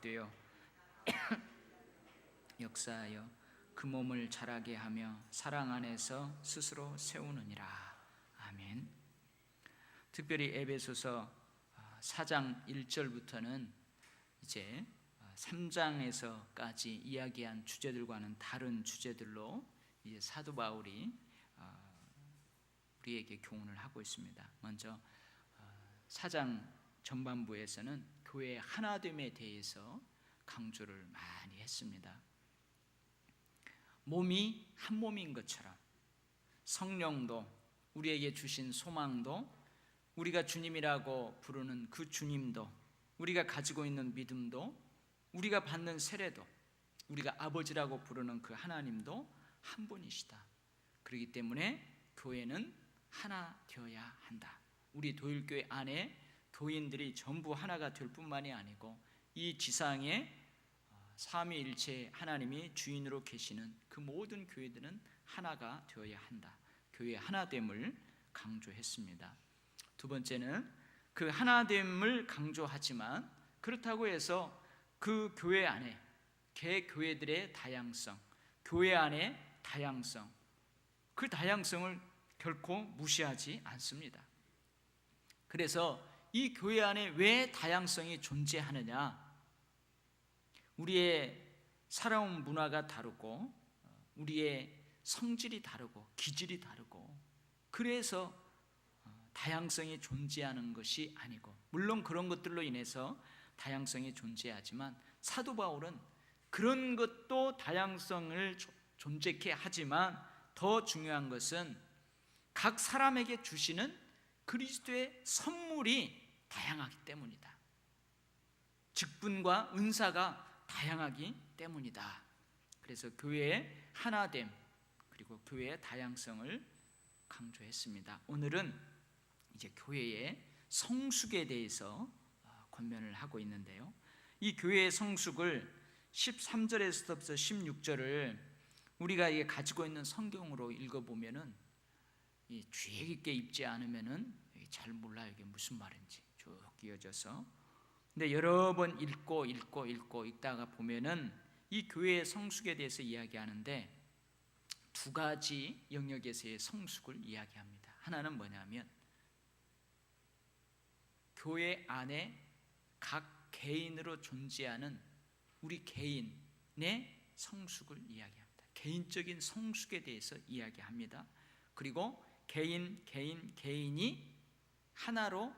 되어 역사하여 그 몸을 자라게 하며 사랑 안에서 스스로 세우느니라. 아멘. 특별히 에베소서 4장 1절부터는 이제 3장에서까지 이야기한 주제들과는 다른 주제들로 이제 사도 바울이 우리에게 교훈을 하고 있습니다. 먼저 4장 전반부에서는 교회의 하나됨에 대해서 강조를 많이 했습니다. 몸이 한 몸인 것처럼 성령도, 우리에게 주신 소망도, 우리가 주님이라고 부르는 그 주님도, 우리가 가지고 있는 믿음도, 우리가 받는 세례도, 우리가 아버지라고 부르는 그 하나님도 한 분이시다. 그렇기 때문에 교회는 하나 되어야 한다. 우리 도일교회 안에 교인들이 전부 하나가 될 뿐만이 아니고 이 지상에 삼위일체 하나님이 주인으로 계시는 그 모든 교회들은 하나가 되어야 한다. 교회의 하나됨을 강조했습니다. 두 번째는 그 하나됨을 강조하지만 그렇다고 해서 그 교회 안에 개교회들의 다양성, 교회 안의 다양성, 그 다양성을 결코 무시하지 않습니다. 그래서 이 교회 안에 왜 다양성이 존재하느냐? 우리의 살아온 문화가 다르고 우리의 성질이 다르고 기질이 다르고 그래서 다양성이 존재하는 것이 아니고, 물론 그런 것들로 인해서 다양성이 존재하지만 사도 바울은 그런 것도 다양성을 존재케 하지만 더 중요한 것은 각 사람에게 주시는 그리스도의 선물이 다양하기 때문이다. 직분과 은사가 다양하기 때문이다. 그래서 교회의 하나됨 그리고 교회의 다양성을 강조했습니다. 오늘은 이제 교회의 성숙에 대해서 권면을 하고 있는데요, 이 교회의 성숙을 13절에서부터 16절을 우리가 이게 가지고 있는 성경으로 읽어보면은 주의 깊게 읽지 않으면은 잘 몰라요. 이게 무슨 말인지 쭉 이어져서. 근데 여러 번 읽고 읽다가 보면은 이 교회의 성숙에 대해서 이야기하는데 두 가지 영역에서의 성숙을 이야기합니다. 하나는 뭐냐면 교회 안에 각 개인으로 존재하는 우리 개인의 성숙을 이야기합니다. 개인적인 성숙에 대해서 이야기합니다. 그리고 개인이 하나로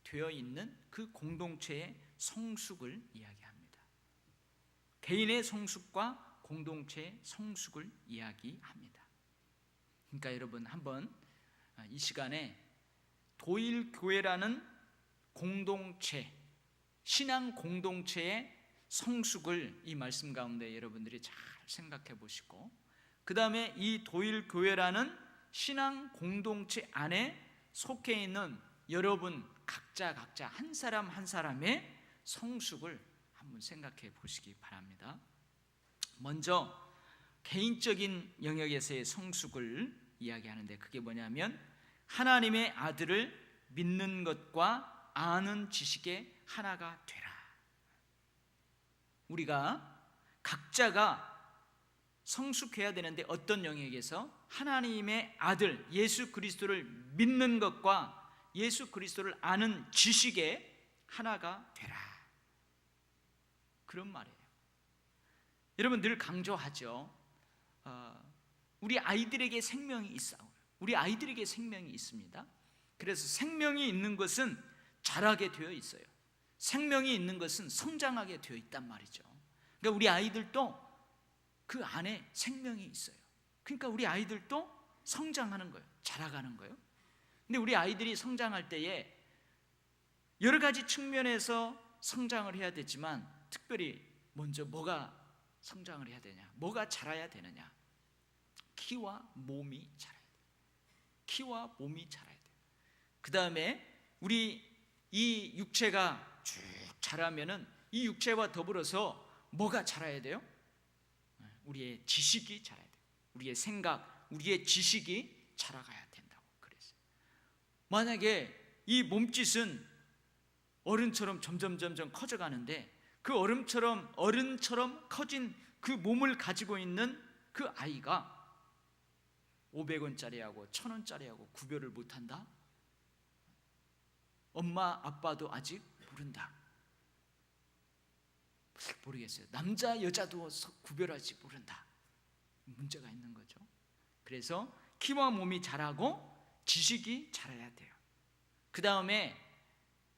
되어 있는 그 공동체의 성숙을 이야기합니다. 개인의 성숙과 공동체의 성숙을 이야기합니다. 그러니까 여러분 한번 이 시간에 도일교회라는 공동체, 신앙 공동체의 성숙을 이 말씀 가운데 여러분들이 잘 생각해 보시고, 그 다음에 이 도일교회라는 신앙 공동체 안에 속해 있는 여러분 각자 한 사람 한 사람의 성숙을 한번 생각해 보시기 바랍니다. 먼저 개인적인 영역에서의 성숙을 이야기하는데 그게 뭐냐면 하나님의 아들을 믿는 것과 아는 지식의 하나가 되라. 우리가 각자가 성숙해야 되는데 어떤 영역에서 하나님의 아들 예수 그리스도를 믿는 것과 예수 그리스도를 아는 지식의 하나가 되라, 그런 말이에요. 여러분 늘 강조하죠. 우리 아이들에게 생명이 있어요. 우리 아이들에게 생명이 있습니다. 그래서 생명이 있는 것은 자라게 되어 있어요. 생명이 있는 것은 성장하게 되어 있단 말이죠. 그러니까 우리 아이들도 그 안에 생명이 있어요. 그러니까 우리 아이들도 성장하는 거예요. 자라가는 거예요. 근데 우리 아이들이 성장할 때에 여러 가지 측면에서 성장을 해야 되지만 특별히 먼저 뭐가 성장을 해야 되냐, 뭐가 자라야 되느냐? 키와 몸이 자라야 돼요. 키와 몸이 자라야 돼요. 그 다음에 우리 이 육체가 쭉 자라면은 이 육체와 더불어서 뭐가 자라야 돼요? 우리의 지식이 자라야 돼요. 우리의 생각, 우리의 지식이 자라가야 된다고 그랬어요. 만약에 이 몸짓은 어른처럼 점점 커져가는데 그 어른처럼 커진 그 몸을 가지고 있는 그 아이가 500원짜리하고 1000원짜리하고 구별을 못한다? 엄마 아빠도 아직 모른다. 모르겠어요. 남자 여자도 구별하지 모른다. 문제가 있는 거죠. 그래서 키와 몸이 자라고 지식이 자라야 돼요. 그 다음에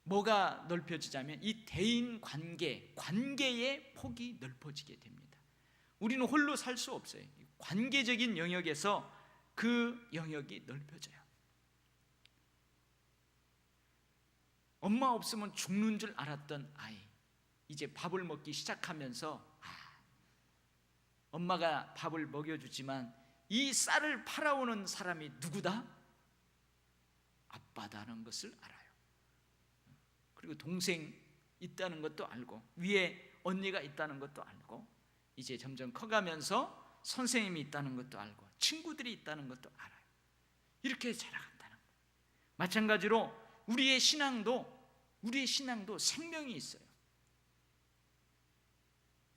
뭐가 넓혀지자면 이 대인 관계의 폭이 넓어지게 됩니다. 우리는 홀로 살 수 없어요. 관계적인 영역에서 그 영역이 넓혀져요. 엄마 없으면 죽는 줄 알았던 아이, 이제 밥을 먹기 시작하면서 엄마가 밥을 먹여주지만 이 쌀을 팔아오는 사람이 누구다? 아빠다는 것을 알아요. 그리고 동생 있다는 것도 알고 위에 언니가 있다는 것도 알고 이제 점점 커가면서 선생님이 있다는 것도 알고 친구들이 있다는 것도 알아요. 이렇게 자라간다는 거예요. 마찬가지로 우리의 신앙도 생명이 있어요.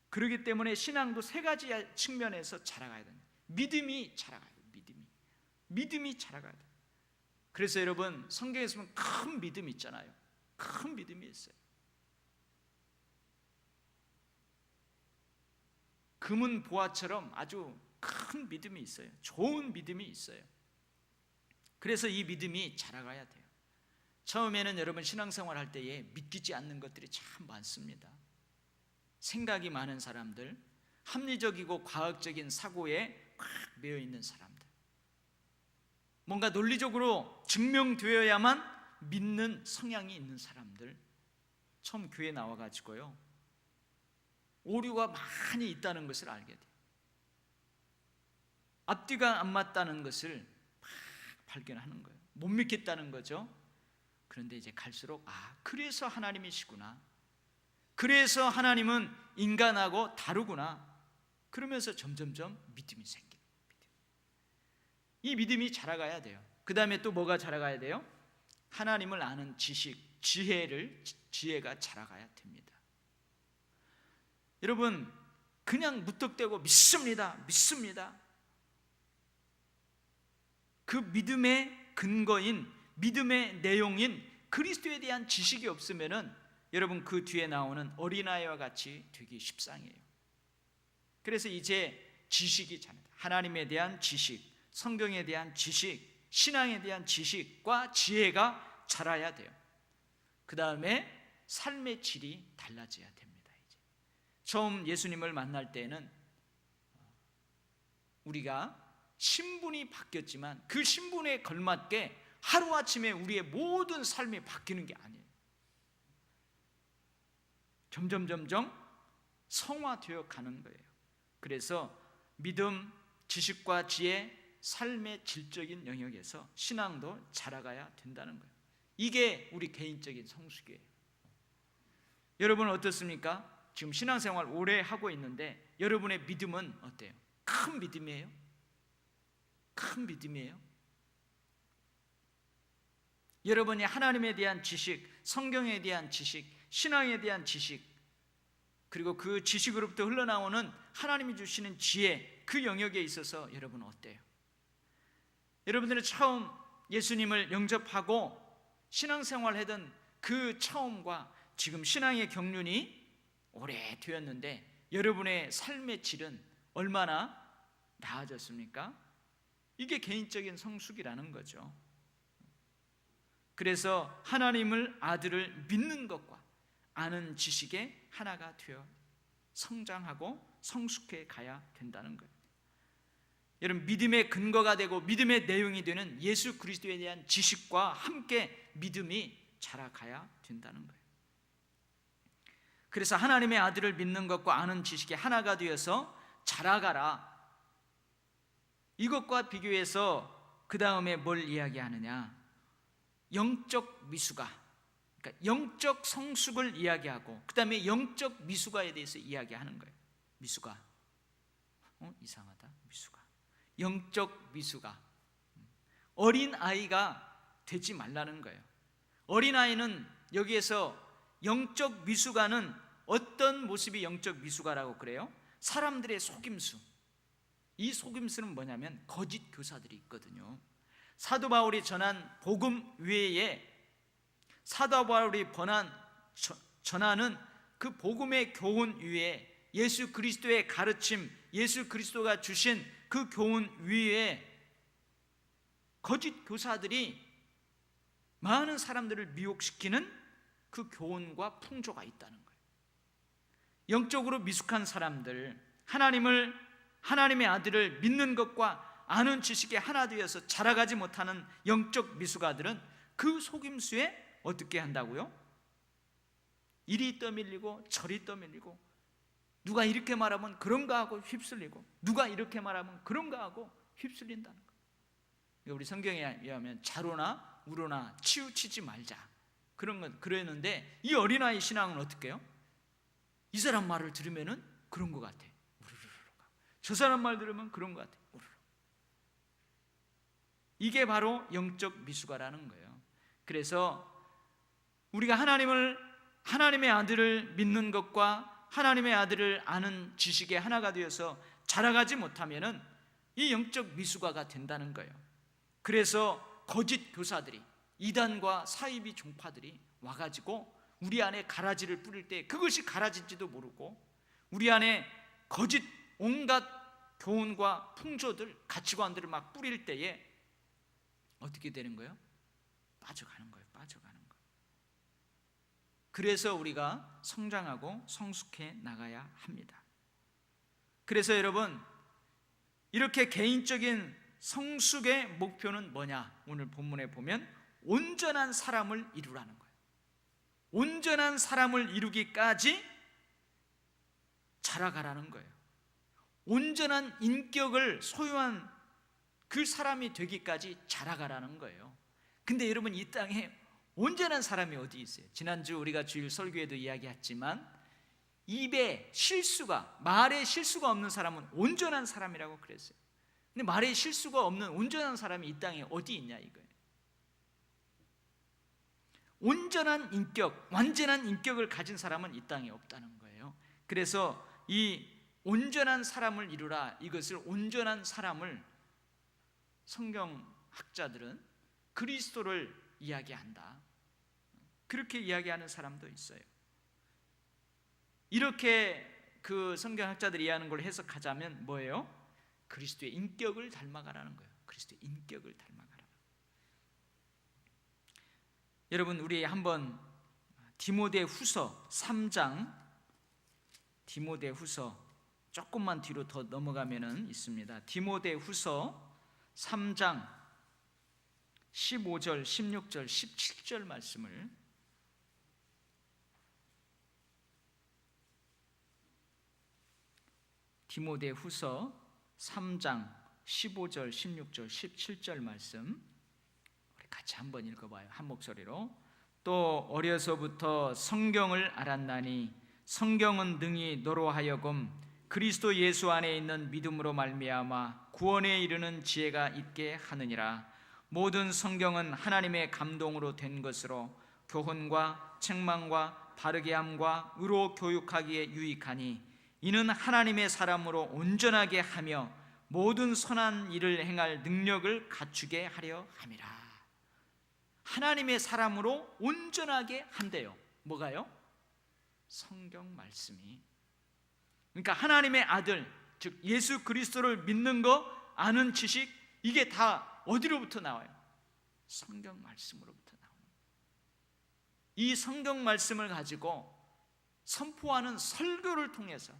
그렇기 때문에 신앙도 세 가지 측면에서 자라가야 됩니다. 믿음이 자라가야 돼요. 믿음이 자라가야 돼요. 그래서 여러분 성경에서 보면 큰 믿음이 있잖아요. 큰 믿음이 있어요. 금은 보화처럼 아주 큰 믿음이 있어요. 좋은 믿음이 있어요. 그래서 이 믿음이 자라가야 돼요. 처음에는 여러분 신앙생활 할 때에 믿기지 않는 것들이 참 많습니다. 생각이 많은 사람들, 합리적이고 과학적인 사고에 꽉 매여 있는 사람들, 뭔가 논리적으로 증명되어야만 믿는 성향이 있는 사람들, 처음 교회 나와가지고요 오류가 많이 있다는 것을 알게 돼요. 앞뒤가 안 맞다는 것을 막 발견하는 거예요. 못 믿겠다는 거죠. 그런데 이제 갈수록 그래서 하나님이시구나, 그래서 하나님은 인간하고 다르구나, 그러면서 점점점 믿음이 생겨요. 이 믿음이 자라가야 돼요. 그 다음에 또 뭐가 자라가야 돼요? 하나님을 아는 지식, 지혜가 자라가야 됩니다. 여러분 그냥 무턱대고 믿습니다. 그 믿음의 근거인, 믿음의 내용인 그리스도에 대한 지식이 없으면은 여러분 그 뒤에 나오는 어린아이와 같이 되기 십상이에요. 그래서 이제 지식이 자라요. 하나님에 대한 지식, 성경에 대한 지식, 신앙에 대한 지식과 지혜가 자라야 돼요. 그 다음에 삶의 질이 달라져야 됩니다. 이제 처음 예수님을 만날 때는 우리가 신분이 바뀌었지만 그 신분에 걸맞게 하루아침에 우리의 모든 삶이 바뀌는 게 아니에요. 점점 성화되어 가는 거예요. 그래서 믿음, 지식과 지혜, 삶의 질적인 영역에서 신앙도 자라가야 된다는 거예요. 이게 우리 개인적인 성숙이에요. 여러분은 어떻습니까? 지금 신앙생활 오래 하고 있는데 여러분의 믿음은 어때요? 큰 믿음이에요? 큰 믿음이에요? 여러분이 하나님에 대한 지식, 성경에 대한 지식, 신앙에 대한 지식, 그리고 그 지식으로부터 흘러나오는 하나님이 주시는 지혜, 그 영역에 있어서 여러분은 어때요? 여러분들은 처음 예수님을 영접하고 신앙생활 하던 그 처음과 지금 신앙의 경륜이 오래 되었는데 여러분의 삶의 질은 얼마나 나아졌습니까? 이게 개인적인 성숙이라는 거죠. 그래서 하나님을, 아들을 믿는 것과 아는 지식의 하나가 되어 성장하고 성숙해 가야 된다는 거예요. 여러분 믿음의 근거가 되고 믿음의 내용이 되는 예수 그리스도에 대한 지식과 함께 믿음이 자라가야 된다는 거예요. 그래서 하나님의 아들을 믿는 것과 아는 지식이 하나가 되어서 자라가라. 이것과 비교해서 그 다음에 뭘 이야기하느냐? 영적 미숙아, 그러니까 영적 성숙을 이야기하고 그 다음에 영적 미숙아에 대해서 이야기하는 거예요. 미숙아, 이상하다. 미숙아, 영적 미숙아, 어린 아이가 되지 말라는 거예요. 어린 아이는 여기에서 영적 미숙아는 어떤 모습이 영적 미숙아라고 그래요? 사람들의 속임수. 이 속임수는 뭐냐면 거짓 교사들이 있거든요. 사도 바울이 전한 복음 외에 사도 바울이 전하는 그 복음의 교훈 위에 예수 그리스도의 가르침, 예수 그리스도가 주신 그 교훈 위에 거짓 교사들이 많은 사람들을 미혹시키는 그 교훈과 풍조가 있다는 거예요. 영적으로 미숙한 사람들, 하나님의 아들을 믿는 것과 아는 지식에 하나 되어서 자라가지 못하는 영적 미숙아들은 그 속임수에 어떻게 한다고요? 이리 떠밀리고 저리 떠밀리고, 누가 이렇게 말하면 그런가 하고 휩쓸리고, 누가 이렇게 말하면 그런가 하고 휩쓸린다는 거예요. 우리 성경에 의하면 자로나 우로나 치우치지 말자, 그런 건 그랬는데, 이 어린아이 신앙은 어떻게 해요? 이 사람 말을 들으면은 그런 것 같아, 저 사람 말 들으면 그런 것 같아. 이게 바로 영적 미숙아라는 거예요. 그래서 우리가 하나님의 아들을 믿는 것과 하나님의 아들을 아는 지식에 하나가 되어서 자라가지 못하면은 이 영적 미숙아가 된다는 거예요. 그래서 거짓 교사들이, 이단과 사이비 종파들이 와가지고 우리 안에 가라지를 뿌릴 때 그것이 가라지인지도 모르고, 우리 안에 거짓 온갖 교훈과 풍조들, 가치관들을 막 뿌릴 때에 어떻게 되는 거예요? 빠져가는 거예요. 빠져가는 거예요. 그래서 우리가 성장하고 성숙해 나가야 합니다. 그래서 여러분, 이렇게 개인적인 성숙의 목표는 뭐냐? 오늘 본문에 보면 온전한 사람을 이루라는 거예요. 온전한 사람을 이루기까지 자라가라는 거예요. 온전한 인격을 소유한 그 사람이 되기까지 자라가라는 거예요. 근데 여러분, 이 땅에 온전한 사람이 어디 있어요? 지난주 우리가 주일 설교에도 이야기했지만, 말에 실수가 없는 사람은 온전한 사람이라고 그랬어요. 근데 말에 실수가 없는 온전한 사람이 이 땅에 어디 있냐 이거예요. 온전한 인격, 완전한 인격을 가진 사람은 이 땅에 없다는 거예요. 그래서 이 온전한 사람을 이루라, 이것을 온전한 사람을 성경학자들은 그리스도를 이야기한다, 그렇게 이야기하는 사람도 있어요. 이렇게 그 성경학자들이 이해하는 걸 해석하자면 뭐예요? 그리스도의 인격을 닮아가라는 거예요. 그리스도의 인격을 닮아가라. 여러분, 우리 한번 디모데후서 3장, 디모데후서 조금만 뒤로 더 넘어가면은 있습니다. 디모데후서 3장 15절, 16절, 17절 말씀을 디모데후서 3장 15절, 16절, 17절 말씀 우리 같이 한번 읽어봐요. 한 목소리로. 또 어려서부터 성경을 알았나니 성경은 능히 너로 하여금 그리스도 예수 안에 있는 믿음으로 말미암아 구원에 이르는 지혜가 있게 하느니라. 모든 성경은 하나님의 감동으로 된 것으로 교훈과 책망과 바르게 함과 의로 교육하기에 유익하니 이는 하나님의 사람으로 온전하게 하며 모든 선한 일을 행할 능력을 갖추게 하려 함이라. 하나님의 사람으로 온전하게 한대요. 뭐가요? 성경 말씀이. 그러니까 하나님의 아들, 즉 예수 그리스도를 믿는 거, 아는 지식, 이게 다 어디로부터 나와요? 성경 말씀으로부터 나오는 거예요. 이 성경 말씀을 가지고 선포하는 설교를 통해서,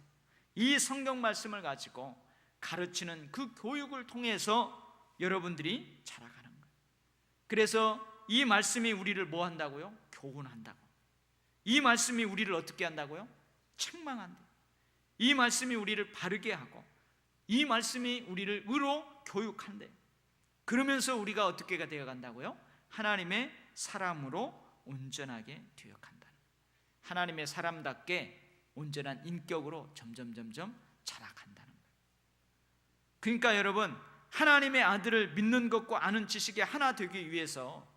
이 성경 말씀을 가지고 가르치는 그 교육을 통해서 여러분들이 자라가는 거예요. 그래서 이 말씀이 우리를 뭐 한다고요? 교훈한다고. 이 말씀이 우리를 어떻게 한다고요? 책망한다. 이 말씀이 우리를 바르게 하고, 이 말씀이 우리를 의로 교육한대. 그러면서 우리가 어떻게 되어 간다고요? 하나님의 사람으로 온전하게 되어 간다는, 하나님의 사람답게 온전한 인격으로 점점 자라간다는 거예요. 그러니까 여러분, 하나님의 아들을 믿는 것과 아는 지식이 하나 되기 위해서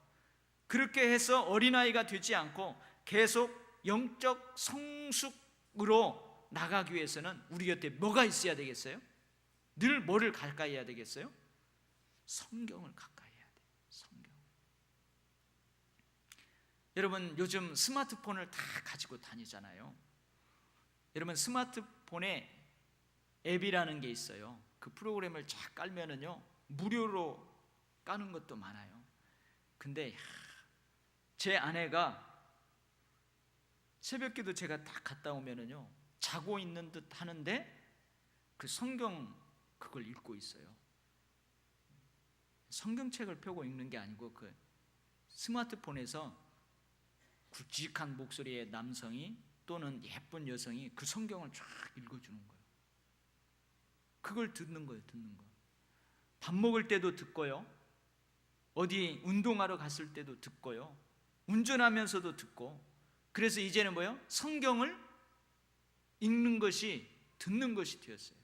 그렇게 해서 어린아이가 되지 않고 계속 영적 성숙으로 나가기 위해서는 우리 곁에 뭐가 있어야 되겠어요? 늘 뭐를 가까이 해야 되겠어요? 성경을 가까이 해야 돼요. 성경. 여러분 요즘 스마트폰을 다 가지고 다니잖아요. 여러분 스마트폰에 앱이라는 게 있어요. 그 프로그램을 쫙 깔면은요 무료로 까는 것도 많아요. 근데 제 아내가 새벽기도 제가 딱 갔다 오면은요 자고 있는 듯 하는데 그 성경 그걸 읽고 있어요. 성경책을 펴고 읽는 게 아니고 그 스마트폰에서 굵직한 목소리의 남성이 또는 예쁜 여성이 그 성경을 쫙 읽어주는 거예요. 그걸 듣는 거예요. 듣는 거. 밥 먹을 때도 듣고요, 어디 운동하러 갔을 때도 듣고요, 운전하면서도 듣고. 그래서 이제는 뭐예요? 성경을 읽는 것이 듣는 것이 되었어요.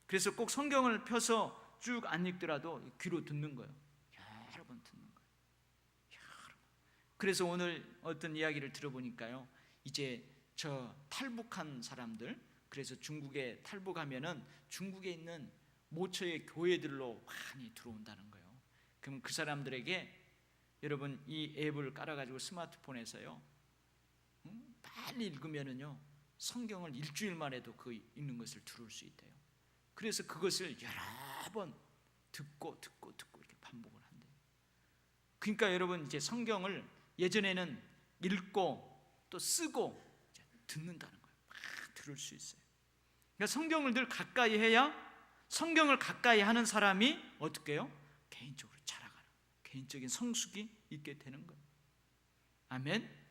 그래서 꼭 성경을 펴서 쭉 안 읽더라도 귀로 듣는 거예요. 여러 번 듣는 거예요. 여러 번. 그래서 오늘 어떤 이야기를 들어보니까요, 이제 저 탈북한 사람들, 그래서 중국에 탈북하면은 중국에 있는 모처의 교회들로 많이 들어온다는 거예요. 그럼 그 사람들에게 여러분 이 앱을 깔아가지고 스마트폰에서요 빨리 읽으면은요 성경을 일주일 만에도 그 읽는 것을 들을 수 있대요. 그래서 그것을 여러 번 듣고 이렇게 반복을 한대요. 그러니까 여러분 이제 성경을 예전에는 읽고 또 쓰고 이제 듣는다는 거예요. 막 들을 수 있어요. 그러니까 성경을 늘 가까이 해야 성경을 가까이 하는 사람이 어떻게 해요? 개인적으로 자라가는, 개인적인 성숙이 있게 되는 거예요. 아멘.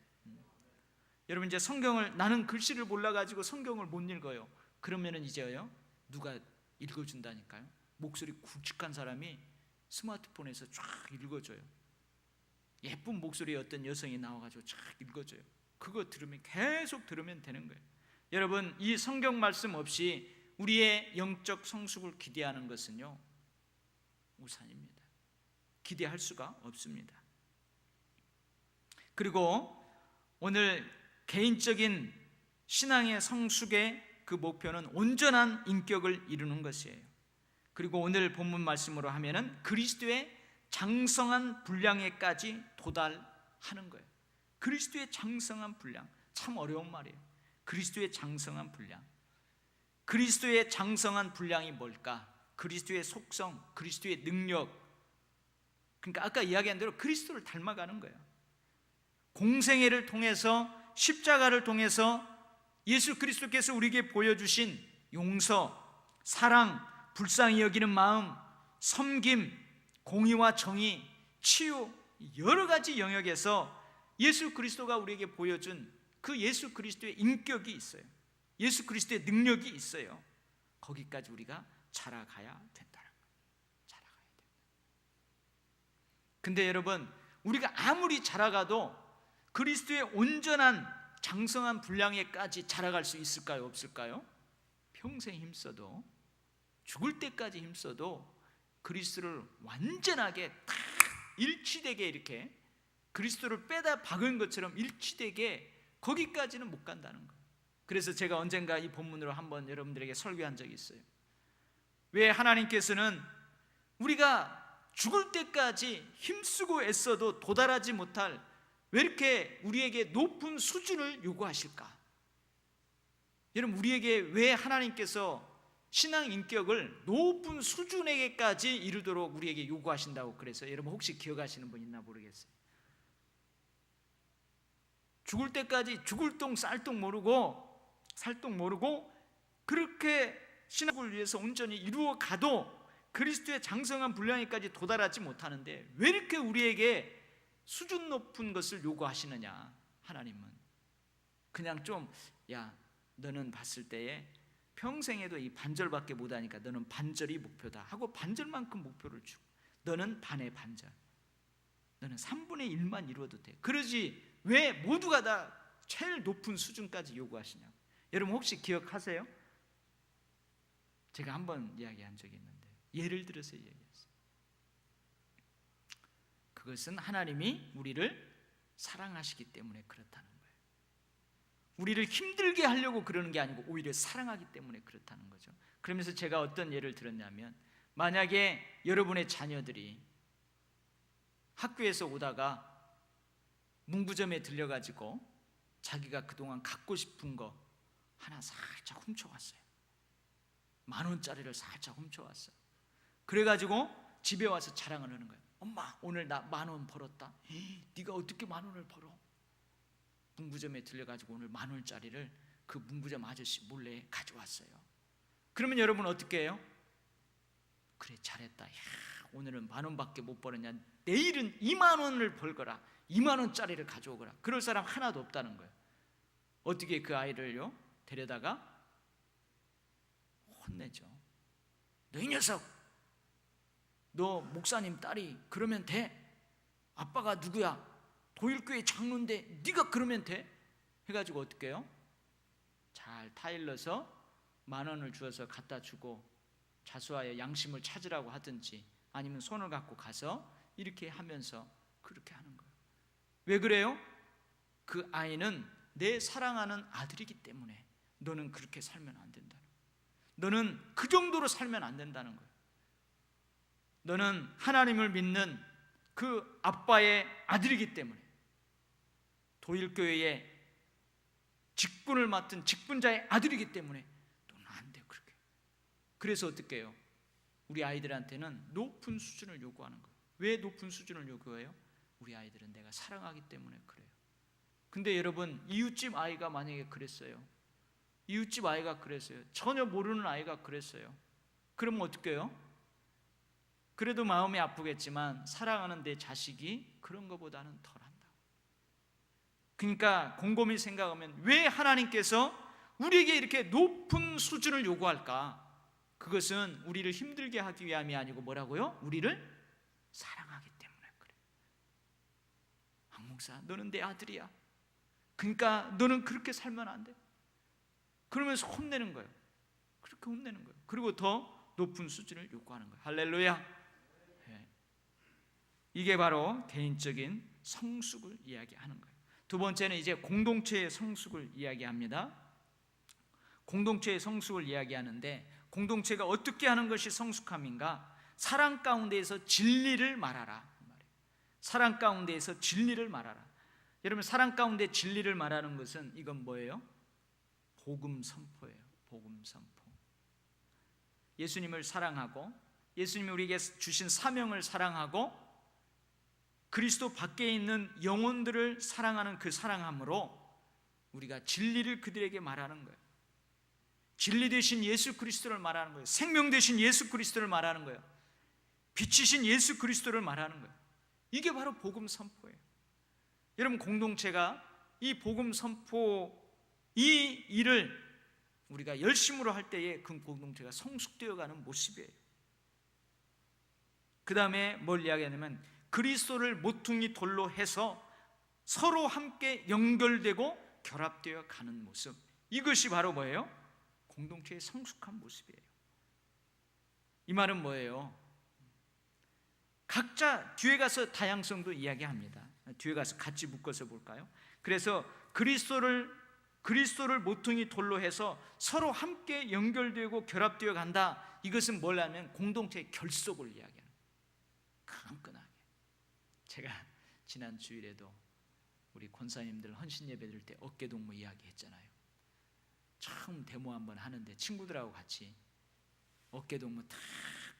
여러분 이제 성경을, 나는 글씨를 몰라가지고 성경을 못 읽어요. 그러면은 이제요 누가 읽어준다니까요. 목소리 굵직한 사람이 스마트폰에서 쫙 읽어줘요. 예쁜 목소리의 어떤 여성이 나와가지고 쫙 읽어줘요. 그거 들으면, 계속 들으면 되는 거예요. 여러분 이 성경 말씀 없이 우리의 영적 성숙을 기대하는 것은요 우산입니다. 기대할 수가 없습니다. 그리고 오늘 개인적인 신앙의 성숙의 그 목표는 온전한 인격을 이루는 것이에요. 그리고 오늘 본문 말씀으로 하면은 그리스도의 장성한 분량에까지 도달하는 거예요. 그리스도의 장성한 분량, 참 어려운 말이에요. 그리스도의 장성한 분량. 그리스도의 장성한 분량이 뭘까? 그리스도의 속성, 그리스도의 능력. 그러니까 아까 이야기한 대로 그리스도를 닮아가는 거예요. 공생애를 통해서, 십자가를 통해서 예수 그리스도께서 우리에게 보여주신 용서, 사랑, 불쌍히 여기는 마음, 섬김, 공의와 정의, 치유, 여러 가지 영역에서 예수 그리스도가 우리에게 보여준 그 예수 그리스도의 인격이 있어요. 예수 그리스도의 능력이 있어요. 거기까지 우리가 자라가야 된다는 거예요. 자라가야 된다. 근데 여러분, 우리가 아무리 자라가도 그리스도의 온전한 장성한 분량에까지 자라갈 수 있을까요? 없을까요? 평생 힘써도, 죽을 때까지 힘써도 그리스도를 완전하게 딱 일치되게, 이렇게 그리스도를 빼다 박은 것처럼 일치되게 거기까지는 못 간다는 거예요. 그래서 제가 언젠가 이 본문으로 한번 여러분들에게 설교한 적이 있어요. 왜 하나님께서는 우리가 죽을 때까지 힘쓰고 애써도 도달하지 못할, 왜 이렇게 우리에게 높은 수준을 요구하실까? 여러분, 우리에게 왜 하나님께서 신앙 인격을 높은 수준에게까지 이르도록 우리에게 요구하신다고 그래서 여러분 혹시 기억하시는 분 있나 모르겠어요. 죽을 때까지 죽을 똥 쌀똥 모르고 살똥 모르고 그렇게 신앙을 위해서 온전히 이루어 가도 그리스도의 장성한 분량에까지 도달하지 못하는데 왜 이렇게 우리에게 수준 높은 것을 요구하시느냐? 하나님은 그냥 좀, 야, 너는 봤을 때에 평생에도 이 반절밖에 못하니까 너는 반절이 목표다 하고 반절만큼 목표를 주고, 너는 반의 반절, 너는 3분의 1만 이루어도 돼. 그러지 왜 모두가 다 제일 높은 수준까지 요구하시냐고. 여러분 혹시 기억하세요? 제가 한번 이야기한 적이 있는데 예를 들어서 이야기했어요. 그것은 하나님이 우리를 사랑하시기 때문에 그렇다는 거예요. 우리를 힘들게 하려고 그러는 게 아니고 오히려 사랑하기 때문에 그렇다는 거죠. 그러면서 제가 어떤 예를 들었냐면, 만약에 여러분의 자녀들이 학교에서 오다가 문구점에 들려가지고 자기가 그동안 갖고 싶은 거 하나 살짝 훔쳐왔어요. 10,000원짜리를 살짝 훔쳐왔어요. 그래가지고 집에 와서 자랑을 하는 거예요. 엄마, 오늘 나 10,000원 벌었다. 네가 어떻게 10,000원을 벌어? 문구점에 들려가지고 오늘 10,000원짜리를 그 문구점 아저씨 몰래 가져왔어요. 그러면 여러분 어떻게 해요? 그래, 잘했다. 야, 오늘은 10,000원밖에 못 벌었냐, 내일은 20,000원을 벌거라, 20,000원짜리를 가져오거라. 그럴 사람 하나도 없다는 거예요. 어떻게 그 아이를요 데려다가 혼내죠. 너 이 녀석, 너 목사님 딸이 그러면 돼? 아빠가 누구야? 도일교회 장로인데 네가 그러면 돼? 해가지고 어떻게 해요? 잘 타일러서 10,000원을 주어서 갖다 주고 자수하여 양심을 찾으라고 하든지, 아니면 손을 갖고 가서 이렇게 하면서 그렇게 하는 거예요. 왜 그래요? 그 아이는 내 사랑하는 아들이기 때문에 너는 그렇게 살면 안 된다는 거예요. 너는 그 정도로 살면 안 된다는 거예요. 너는 하나님을 믿는 그 아빠의 아들이기 때문에, 도일교회의 직분을 맡은 직분자의 아들이기 때문에 너는 안 돼, 그렇게. 그래서 어떻게 해요? 우리 아이들한테는 높은 수준을 요구하는 거예요. 왜 높은 수준을 요구해요? 우리 아이들은 내가 사랑하기 때문에 그래요. 근데 여러분, 이웃집 아이가 만약에 그랬어요. 이웃집 아이가 그랬어요. 전혀 모르는 아이가 그랬어요. 그러면 어떻게 해요? 그래도 마음이 아프겠지만 사랑하는 내 자식이 그런 것보다는 덜한다. 그러니까 곰곰이 생각하면 왜 하나님께서 우리에게 이렇게 높은 수준을 요구할까? 그것은 우리를 힘들게 하기 위함이 아니고 뭐라고요? 우리를 사랑하기 때문에 그래. 박 목사, 너는 내 아들이야. 그러니까 너는 그렇게 살면 안 돼. 그러면서 혼내는 거예요. 그렇게 혼내는 거예요. 그리고 더 높은 수준을 요구하는 거예요. 할렐루야. 이게 바로 개인적인 성숙을 이야기하는 거예요. 두 번째는 이제 공동체의 성숙을 이야기합니다. 공동체의 성숙을 이야기하는데, 공동체가 어떻게 하는 것이 성숙함인가? 사랑 가운데에서 진리를 말하라. 사랑 가운데에서 진리를 말하라. 여러분, 사랑 가운데 진리를 말하는 것은 이건 뭐예요? 복음 선포예요. 복음 선포. 예수님을 사랑하고, 예수님이 우리에게 주신 사명을 사랑하고, 그리스도 밖에 있는 영혼들을 사랑하는 그 사랑함으로 우리가 진리를 그들에게 말하는 거예요. 진리 되신 예수 그리스도를 말하는 거예요. 생명 되신 예수 그리스도를 말하는 거예요. 빛이신 예수 그리스도를 말하는 거예요. 이게 바로 복음 선포예요. 여러분, 공동체가 이 복음 선포, 이 일을 우리가 열심으로 할 때에 그 공동체가 성숙되어가는 모습이에요. 그 다음에 뭘 이야기하냐면, 그리스도를 모퉁이 돌로 해서 서로 함께 연결되고 결합되어 가는 모습, 이것이 바로 뭐예요? 공동체의 성숙한 모습이에요. 이 말은 뭐예요? 각자 뒤에 가서 다양성도 이야기합니다. 뒤에 가서 같이 묶어서 볼까요? 그래서 그리스도를 모퉁이 돌로 해서 서로 함께 연결되고 결합되어 간다. 이것은 뭐냐면 공동체의 결속을 이야기하는 거예요. 끈끈하게. 제가 지난 주일에도 우리 권사님들 헌신 예배 드릴 때 어깨동무 이야기 했잖아요. 처음 데모 한번 하는데 친구들하고 같이 어깨동무 탁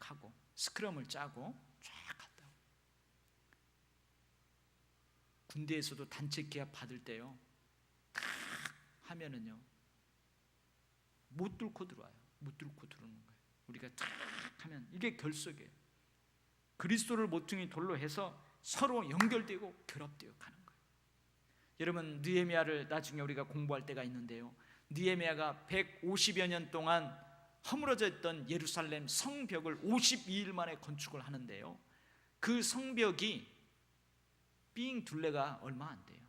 하고 스크럼을 짜고 쫙 갔다. 군대에서도 단체 기합 받을 때요, 탁 하면은요 못 뚫고 들어와요. 못 뚫고 들어오는 거예요. 우리가 탁 하면 이게 결속이에요. 그리스도를 모퉁이 돌로 해서 서로 연결되고 결합되어 가는 거예요. 여러분, 느헤미야를 나중에 우리가 공부할 때가 있는데요, 느헤미야가 150여 년 동안 허물어져 있던 예루살렘 성벽을 52일 만에 건축을 하는데요, 그 성벽이 삥 둘레가 얼마 안 돼요.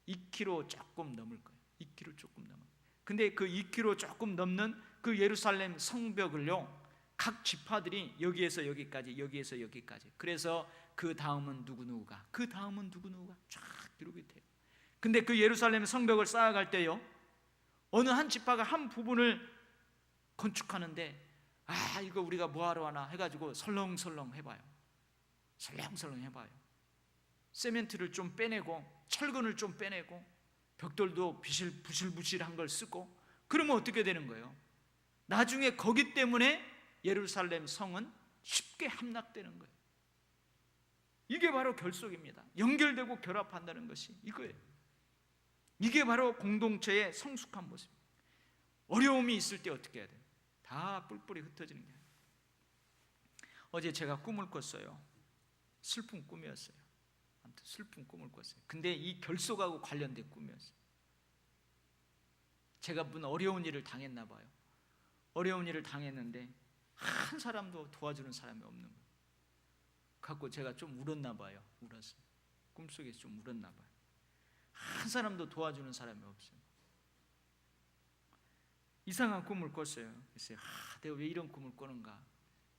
2km 조금 넘을 거예요. 2km 조금 넘어요. 근데 그 2km 조금 넘는 그 예루살렘 성벽을요, 각 지파들이 여기에서 여기까지, 여기에서 여기까지. 그래서 그 다음은 누구누구가, 그 다음은 누구누구가 쫙 이렇게 돼요. 근데 그 예루살렘 성벽을 쌓아갈 때요, 어느 한 지파가 한 부분을 건축하는데 이거 우리가 뭐하러 하나 해가지고 설렁설렁 해봐요. 설렁설렁 해봐요. 세멘트를 좀 빼내고 철근을 좀 빼내고 벽돌도 부실부실한 걸 쓰고, 그러면 어떻게 되는 거예요? 나중에 거기 때문에 예루살렘 성은 쉽게 함락되는 거예요. 이게 바로 결속입니다. 연결되고 결합한다는 것이 이거예요. 이게 바로 공동체의 성숙한 모습입니다. 어려움이 있을 때 어떻게 해야 돼요? 다 뿔뿔이 흩어지는 게 아니에요. 어제 제가 꿈을 꿨어요. 슬픈 꿈이었어요. 아무튼 슬픈 꿈을 꿨어요. 근데 이 결속하고 관련된 꿈이었어요. 제가 무슨 어려운 일을 당했나 봐요. 어려운 일을 당했는데 한 사람도 도와주는 사람이 없는 거예요. 갖고 제가 좀 울었나 봐요. 울었어요. 꿈속에서 좀 울었나 봐요. 한 사람도 도와주는 사람이 없어요. 이상한 꿈을 꿨어요. 그래서 내가 왜 이런 꿈을 꾸는가?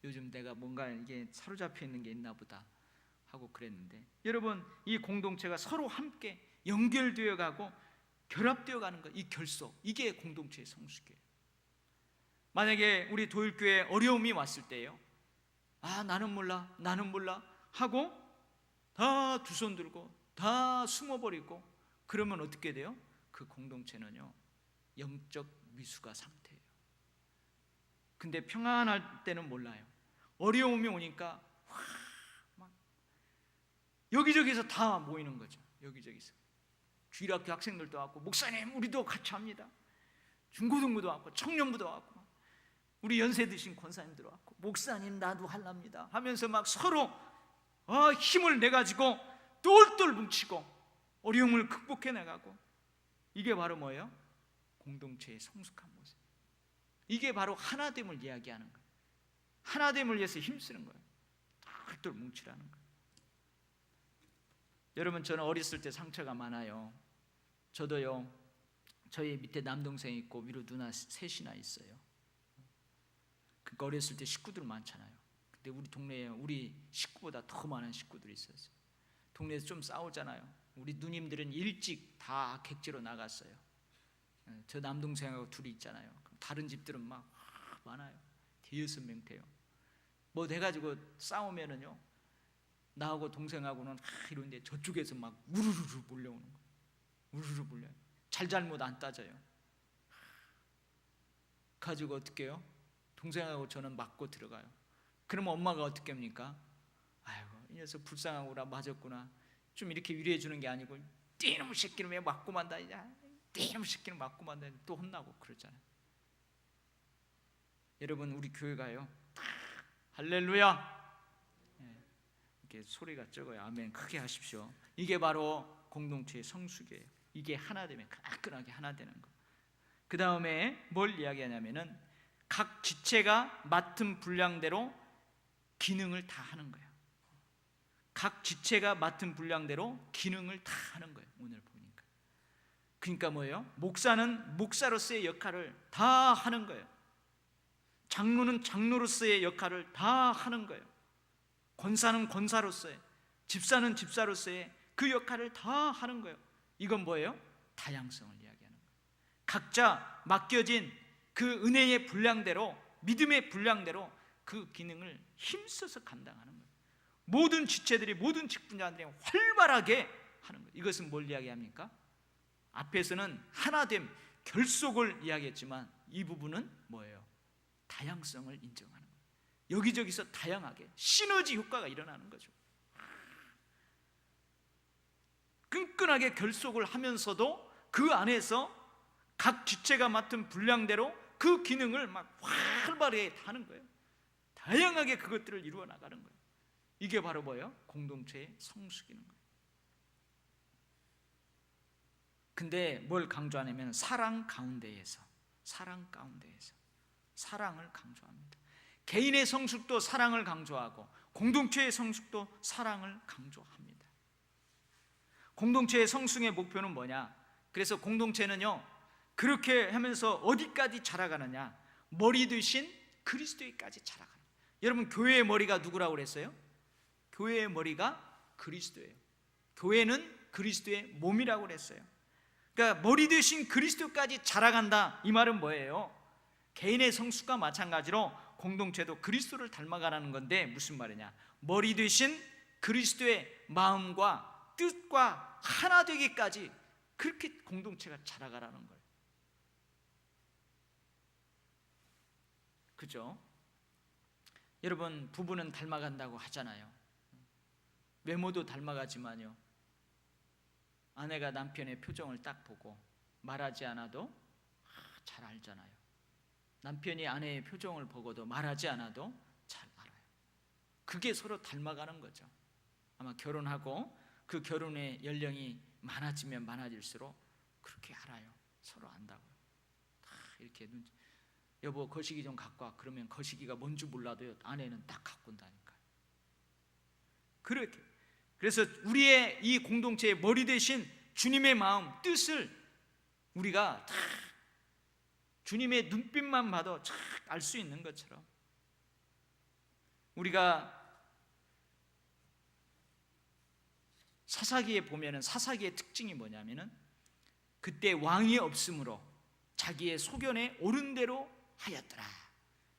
요즘 내가 뭔가 이게 사로잡혀 있는 게 있나 보다 하고 그랬는데, 여러분, 이 공동체가 서로 함께 연결되어 가고 결합되어 가는 것, 이 결속, 이게 공동체의 성숙이에요. 만약에 우리 도일교회에 어려움이 왔을 때요, 나는 몰라 하고 다 두 손 들고 다 숨어버리고 그러면 어떻게 돼요? 그 공동체는요, 영적 미숙아 상태예요. 근데 평안할 때는 몰라요. 어려움이 오니까 막 여기저기서 다 모이는 거죠. 여기저기서 주일학교 학생들도 왔고, 목사님 우리도 같이 합니다. 중고등부도 왔고 청년부도 왔고 우리 연세 드신 권사님들 왔고, 목사님 나도 할랍니다 하면서 막 서로 힘을 내가지고 똘똘 뭉치고 어려움을 극복해 나가고, 이게 바로 뭐예요? 공동체의 성숙한 모습. 이게 바로 하나됨을 이야기하는 거예요. 하나됨을 위해서 힘쓰는 거예요. 똘똘 뭉치라는 거예요. 여러분, 저는 어렸을 때 상처가 많아요. 저도요, 저희 밑에 남동생이 있고 위로 누나 셋이나 있어요. 그러니까 어렸을 때 식구들 많잖아요. 근데 우리 동네에 우리 식구보다 더 많은 식구들이 있었어요. 동네에서 좀 싸우잖아요. 우리 누님들은 일찍 다 객지로 나갔어요. 저 남동생하고 둘이 있잖아요. 다른 집들은 막 많아요. 대여섯 명 돼요. 뭐 돼가지고 싸우면은요, 나하고 동생하고는 이런데 저쪽에서 막 우르르 몰려오는 거예요. 우르르 몰려요. 잘잘못 안 따져요. 가지고 어떻게 해요? 동생하고 저는 맞고 들어가요. 그러면 엄마가 어떻게 합니까? 아이고, 이 녀석 불쌍하구나, 맞았구나. 좀 이렇게 위로해 주는 게 아니고, 띠놈의 새끼는 왜 맞고 만다냐, 띠놈의 새끼는 맞고 만다냐, 또 혼나고 그러잖아요. 여러분, 우리 교회가요, 할렐루야, 이렇게 소리가 적어요. 아멘 크게 하십시오. 이게 바로 공동체의 성숙이에요. 이게 하나 되면 끈끈하게 하나 되는 거. 그 다음에 뭘 이야기하냐면은 각 지체가 맡은 분량대로 기능을 다 하는 거예요. 각 지체가 맡은 분량대로 기능을 다 하는 거예요. 오늘 보니까. 그러니까 뭐예요? 목사는 목사로서의 역할을 다 하는 거예요. 장로는 장로로서의 역할을 다 하는 거예요. 권사는 권사로서의, 집사는 집사로서의 그 역할을 다 하는 거예요. 이건 뭐예요? 다양성을 이야기하는 거예요. 각자 맡겨진 그 은혜의 분량대로, 믿음의 분량대로 그 기능을 힘써서 감당하는 거예요. 모든 지체들이, 모든 직분자들이 활발하게 하는 거예요. 이것은 뭘 이야기합니까? 앞에서는 하나됨, 결속을 이야기했지만 이 부분은 뭐예요? 다양성을 인정하는 거예요. 여기저기서 다양하게 시너지 효과가 일어나는 거죠. 끈끈하게 결속을 하면서도 그 안에서 각 지체가 맡은 분량대로 그 기능을 막 활발하게 하는 거예요. 다양하게 그것들을 이루어 나가는 거예요. 이게 바로 뭐예요? 공동체의 성숙이는 거예요. 근데 뭘 강조하냐면 사랑 가운데에서 사랑을 강조합니다. 개인의 성숙도 사랑을 강조하고 공동체의 성숙도 사랑을 강조합니다. 공동체의 성숙의 목표는 뭐냐? 그래서 공동체는요, 그렇게 하면서 어디까지 자라가느냐? 머리 되신 그리스도에까지 자라가는 거예요. 여러분, 교회의 머리가 누구라고 그랬어요? 교회의 머리가 그리스도예요. 교회는 그리스도의 몸이라고 그랬어요. 그러니까 머리 되신 그리스도까지 자라간다, 이 말은 뭐예요? 개인의 성숙과 마찬가지로 공동체도 그리스도를 닮아가라는 건데, 무슨 말이냐? 머리 되신 그리스도의 마음과 뜻과 하나 되기까지 그렇게 공동체가 자라가라는 거예요. 그죠? 여러분, 부부는 닮아간다고 하잖아요. 외모도 닮아가지만요, 아내가 남편의 표정을 딱 보고 말하지 않아도 잘 알잖아요. 남편이 아내의 표정을 보고도 말하지 않아도 잘 알아요. 그게 서로 닮아가는 거죠. 아마 결혼하고 그 결혼의 연령이 많아지면 많아질수록 그렇게 알아요. 서로 안다고요. 다 이렇게 여보 거시기 좀 갖고 와, 그러면 거시기가 뭔지 몰라도 아내는 딱 갖고 온다니까요. 그렇게, 그래서 우리의 이 공동체의 머리 대신 주님의 마음, 뜻을 우리가 다 주님의 눈빛만 봐도 쫙 알 수 있는 것처럼, 우리가 사사기에 보면은 사사기의 특징이 뭐냐면은 그때 왕이 없으므로 자기의 소견에 옳은 대로 하였더라.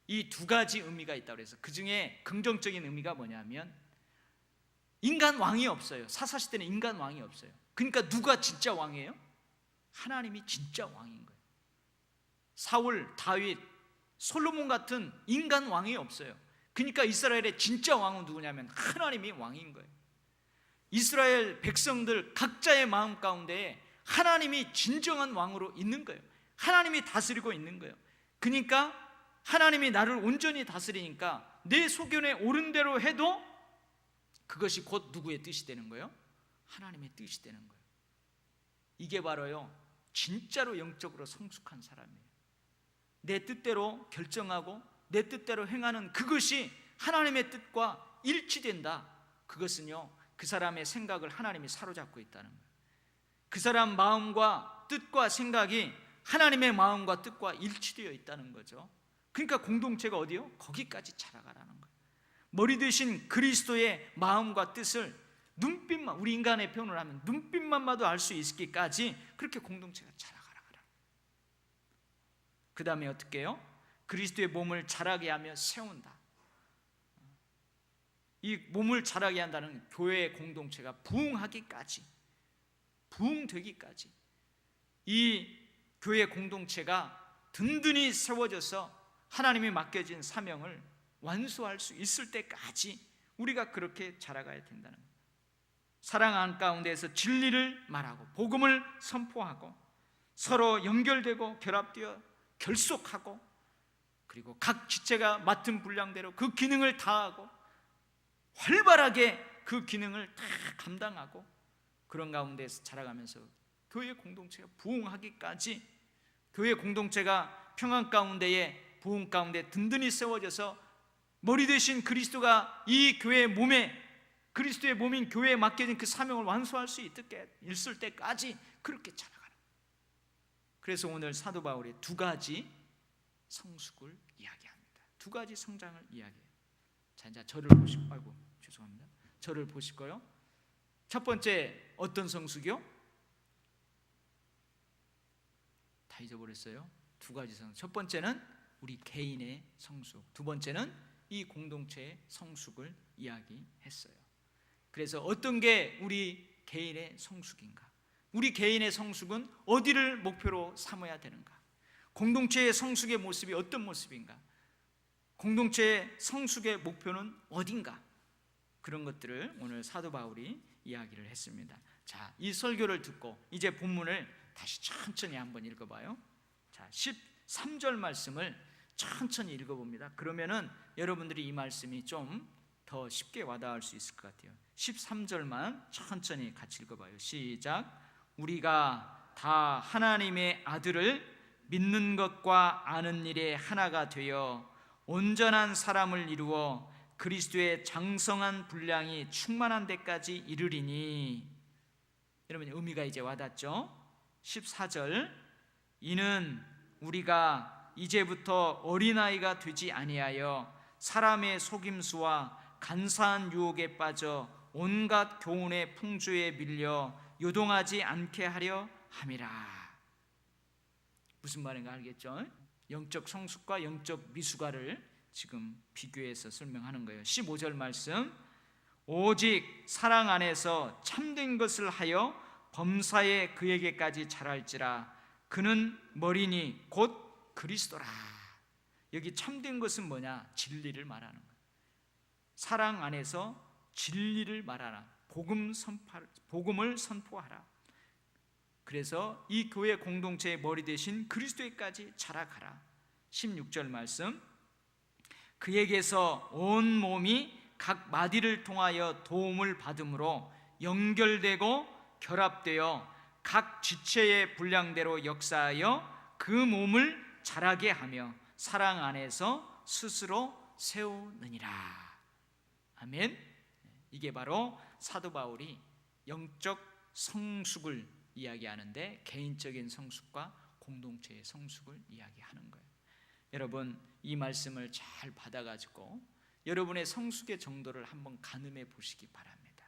이 두 가지 의미가 있다고 그래서 그 중에 긍정적인 의미가 뭐냐면, 인간 왕이 없어요. 사사시대는 인간 왕이 없어요. 그러니까 누가 진짜 왕이에요? 하나님이 진짜 왕인 거예요. 사울, 다윗, 솔로몬 같은 인간 왕이 없어요. 그러니까 이스라엘의 진짜 왕은 누구냐면 하나님이 왕인 거예요. 이스라엘 백성들 각자의 마음 가운데에 하나님이 진정한 왕으로 있는 거예요. 하나님이 다스리고 있는 거예요. 그러니까 하나님이 나를 온전히 다스리니까 내 소견에 옳은 대로 해도 그것이 곧 누구의 뜻이 되는 거예요? 하나님의 뜻이 되는 거예요. 이게 바로요, 진짜로 영적으로 성숙한 사람이에요. 내 뜻대로 결정하고 내 뜻대로 행하는 그것이 하나님의 뜻과 일치된다. 그것은요, 그 사람의 생각을 하나님이 사로잡고 있다는 거예요. 그 사람 마음과 뜻과 생각이 하나님의 마음과 뜻과 일치되어 있다는 거죠. 그러니까 공동체가 어디요? 거기까지 자라가라는 거예요. 머리 되신 그리스도의 마음과 뜻을 눈빛만, 우리 인간의 표현을 하면 눈빛만 봐도 알 수 있기까지 그렇게 공동체가 자라가라. 그 다음에 어떻게 해요? 그리스도의 몸을 자라게 하며 세운다. 이 몸을 자라게 한다는 교회의 공동체가 부흥하기까지, 부흥되기까지 이 교회 공동체가 든든히 세워져서 하나님이 맡겨진 사명을 완수할 수 있을 때까지 우리가 그렇게 자라가야 된다는 거예요. 사랑 안 가운데에서 진리를 말하고 복음을 선포하고 서로 연결되고 결합되어 결속하고, 그리고 각 지체가 맡은 분량대로 그 기능을 다하고 활발하게 그 기능을 다 감당하고, 그런 가운데에서 자라가면서 교회 공동체가 부흥하기까지, 교회 공동체가 평안 가운데에 부흥 가운데 든든히 세워져서 머리 되신 그리스도가 이 교회의 몸에, 그리스도의 몸인 교회에 맡겨진 그 사명을 완수할 수 있을 때까지 그렇게 자라가는. 그래서 오늘 사도 바울이 두 가지 성숙을 이야기합니다. 두 가지 성장을 이야기해요. 자, 이제 저를 보시고, 아이고 죄송합니다. 저를 보시고요. 첫 번째 어떤 성숙이요? 다 잊어버렸어요. 두 가지 성숙. 첫 번째는 우리 개인의 성숙, 두 번째는 이 공동체의 성숙을 이야기했어요. 그래서 어떤 게 우리 개인의 성숙인가? 우리 개인의 성숙은 어디를 목표로 삼아야 되는가? 공동체의 성숙의 모습이 어떤 모습인가? 공동체의 성숙의 목표는 어딘가? 그런 것들을 오늘 사도 바울이 이야기를 했습니다. 자, 이 설교를 듣고 이제 본문을 다시 천천히 한번 읽어봐요. 자, 13절 말씀을 천천히 읽어봅니다. 그러면은 여러분들이 이 말씀이 좀 더 쉽게 와닿을 수 있을 것 같아요. 13절만 천천히 같이 읽어봐요. 시작. 우리가 다 하나님의 아들을 믿는 것과 아는 일에 하나가 되어 온전한 사람을 이루어 그리스도의 장성한 분량이 충만한 데까지 이르리니. 여러분 의미가 이제 와닿죠? 14절. 이는 우리가 이제부터 어린아이가 되지 아니하여 사람의 속임수와 간사한 유혹에 빠져 온갖 교훈의 풍조에 밀려 요동하지 않게 하려 함이라. 무슨 말인가 알겠죠? 영적 성숙과 영적 미숙아를 지금 비교해서 설명하는 거예요. 15절 말씀, 오직 사랑 안에서 참된 것을 하여 범사에 그에게까지 자랄지라. 그는 머리니 곧 그리스도라. 여기 참된 것은 뭐냐? 진리를 말하는 거예요. 사랑 안에서 진리를 말하라. 복음을 선포하라. 그래서 이 교회 공동체의 머리 대신 그리스도에까지 자라가라. 16절 말씀, 그에게서 온 몸이 각 마디를 통하여 도움을 받음으로 연결되고 결합되어 각 지체의 분량대로 역사하여 그 몸을 자라게 하며 사랑 안에서 스스로 세우느니라. 아멘. 이게 바로 사도 바울이 영적 성숙을 이야기하는데 개인적인 성숙과 공동체의 성숙을 이야기하는 거예요. 여러분, 이 말씀을 잘 받아가지고 여러분의 성숙의 정도를 한번 가늠해 보시기 바랍니다.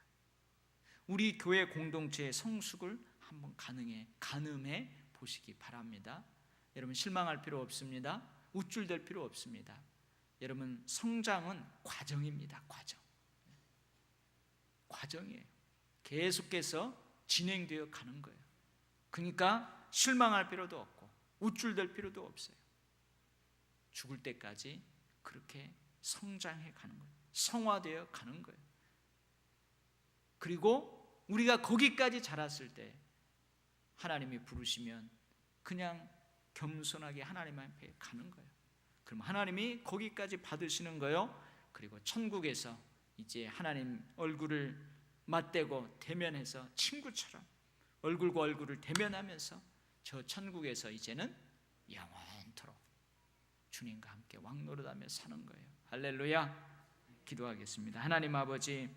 우리 교회 공동체의 성숙을 한번 가늠해 보시기 바랍니다. 여러분, 실망할 필요 없습니다. 우쭐될 필요 없습니다. 여러분, 성장은 과정입니다. 과정이에요. 계속해서 진행되어 가는 거예요. 그러니까 실망할 필요도 없고 우쭐될 필요도 없어요. 죽을 때까지 그렇게 성장해 가는 거예요. 성화되어 가는 거예요. 그리고 우리가 거기까지 자랐을 때 하나님이 부르시면 그냥 겸손하게 하나님 앞에 가는 거예요. 그럼 하나님이 거기까지 받으시는 거예요. 그리고 천국에서 이제 하나님 얼굴을 맞대고 대면해서 친구처럼 얼굴과 얼굴을 대면하면서 저 천국에서 이제는 영원토록 주님과 함께 왕노릇하며 사는 거예요. 할렐루야. 기도하겠습니다. 하나님 아버지,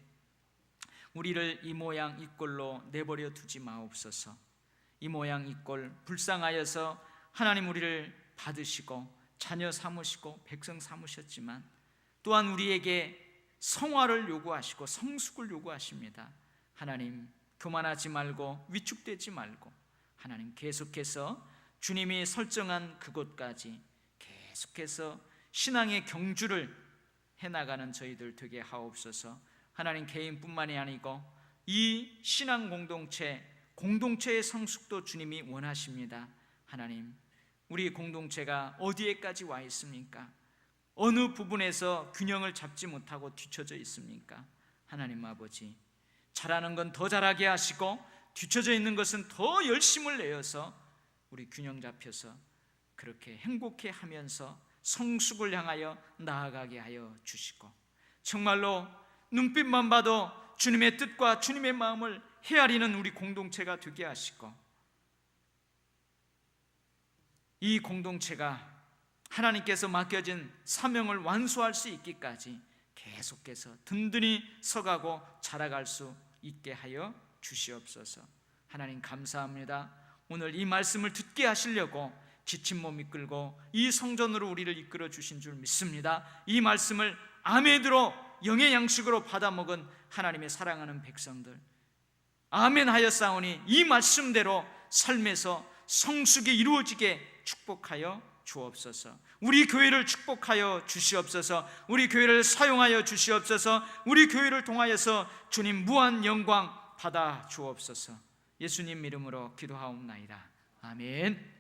우리를 이 모양 이 꼴로 내버려 두지 마옵소서. 이 모양 이 꼴 불쌍하여서 하나님 우리를 받으시고 자녀 삼으시고 백성 삼으셨지만 또한 우리에게 성화를 요구하시고 성숙을 요구하십니다. 하나님, 교만하지 말고 위축되지 말고 하나님 계속해서 주님이 설정한 그곳까지 계속해서 신앙의 경주를 해나가는 저희들 되게 하옵소서. 하나님, 개인뿐만이 아니고 이 신앙 공동체의 성숙도 주님이 원하십니다. 하나님, 우리 공동체가 어디에까지 와 있습니까? 어느 부분에서 균형을 잡지 못하고 뒤처져 있습니까? 하나님 아버지, 잘하는 건 더 잘하게 하시고 뒤처져 있는 것은 더 열심을 내어서 우리 균형 잡혀서 그렇게 행복해 하면서 성숙을 향하여 나아가게 하여 주시고, 정말로 눈빛만 봐도 주님의 뜻과 주님의 마음을 헤아리는 우리 공동체가 되게 하시고, 이 공동체가 하나님께서 맡겨진 사명을 완수할 수 있기까지 계속해서 든든히 서가고 자라갈 수 있게 하여 주시옵소서. 하나님 감사합니다. 오늘 이 말씀을 듣게 하시려고 지친 몸 이끌고 이 성전으로 우리를 이끌어 주신 줄 믿습니다. 이 말씀을 아멘으로 영의 양식으로 받아 먹은 하나님의 사랑하는 백성들, 아멘 하였사오니 이 말씀대로 삶에서 성숙이 이루어지게 축복하여 주옵소서. 우리 교회를 축복하여 주시옵소서. 우리 교회를 사용하여 주시옵소서. 우리 교회를 통하여서 주님 무한 영광 받아 주옵소서. 예수님 이름으로 기도하옵나이다. 아멘.